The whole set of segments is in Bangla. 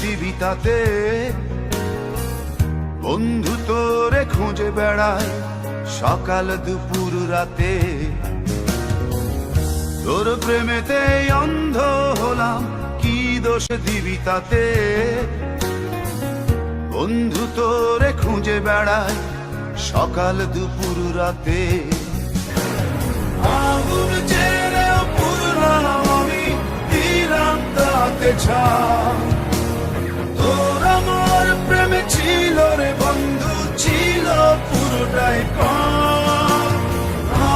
দিবি তাতে? বন্ধু তোরে খুঁজে বেড়ায় সকাল দুপুর রাতে। তোর প্রেমেতে অন্ধ হলাম, কি দোষ দিবি তাতে? বন্ধু তোরে খুঁজে বেড়ায় সকাল দুপুর রাতে। আগুন জেনেও পুরলাম আমি, দিলাম তাতে ছাপ। তোর আমার প্রেমে ছিল রে বন্ধু, ছিল পুরোটাই পাপ।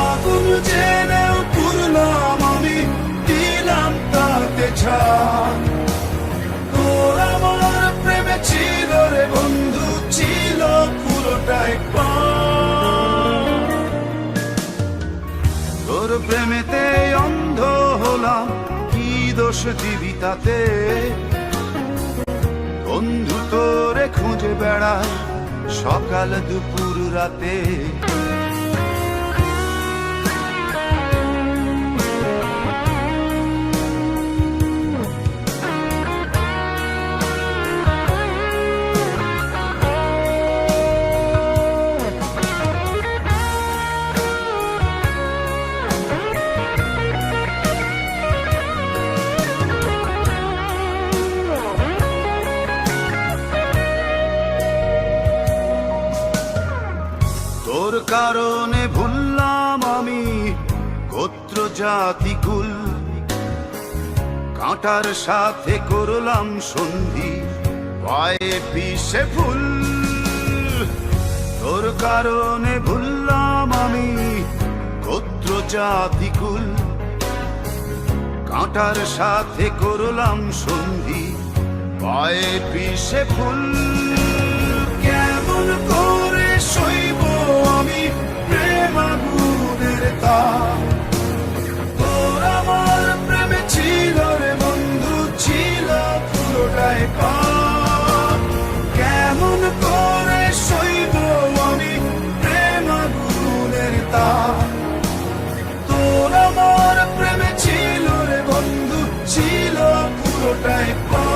আগুন জেনেও পুরলাম আমি, দিলাম তাতে ছাপ। তোর আমার প্রেমে ছিল রে বন্ধু, ছিল পুরোটাই পাপ। তোর প্রেমেতে অন্ধ হলাম, কি দোষ দিবি তাতে? বন্ধু তোরে খুঁজে বেড়ায় সকাল দুপুর রাতে। তোর কারণে ভুললাম আমি গোত্র জাতি কুল, কাঁটার সাথে করলাম সন্ধি, পায়ে পিষে ফুল। তোর কারণে ভুললাম আমি গোত্র জাতি কুল, কাঁটার সাথে করলাম সন্ধি, পায়ে পিষে ফুল। কেমন করে সইব আমি প্রেম আগুনের তাপ? তোর আমার প্রেমে ছিল রে বন্ধু, ছিল পুরোটাই পাপ। কেমন করে সইব আমি প্রেম আগুনের তাপ? তোর আমার প্রেমে ছিল রে বন্ধু, ছিল পুরোটাই পাপ।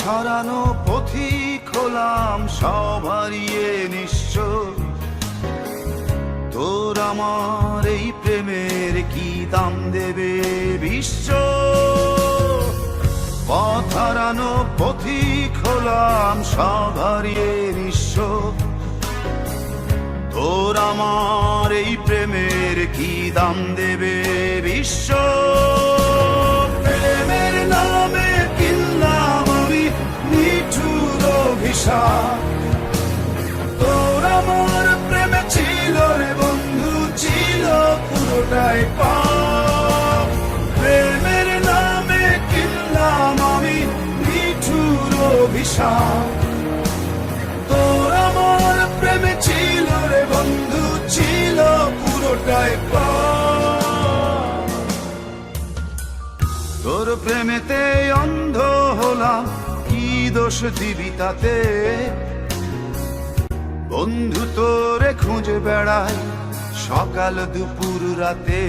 হারানো পথিক হলাম সব হারিয়ে নিঃস্ব। তোর আমার এই প্রেমের কি দাম দেবে বিশ্ব? পথ হারানো পথিক হলাম সব হারিয়ে নিঃস্ব। তোর আমার এই প্রেমের কি দাম দেবে বিশ্ব? প্রেমের নামে কিনলাম আমি নিঠুর অভিশাপ। তোর আমার প্রেমে ছিল রে বন্ধু, ছিল পুরোটাই পাপ। প্রেমের নামে কিনলাম আমি নিঠুর অভিশাপ। তোর আমার প্রেমে ছিল রে বন্ধু, ছিল পুরোটাই পাপ। তোর প্রেমেতে অন্ধ হলাম, কি দোষ দিবি তাতে? বন্ধু তোরে খুঁজে বেড়ায় সকাল দুপুর রাতে।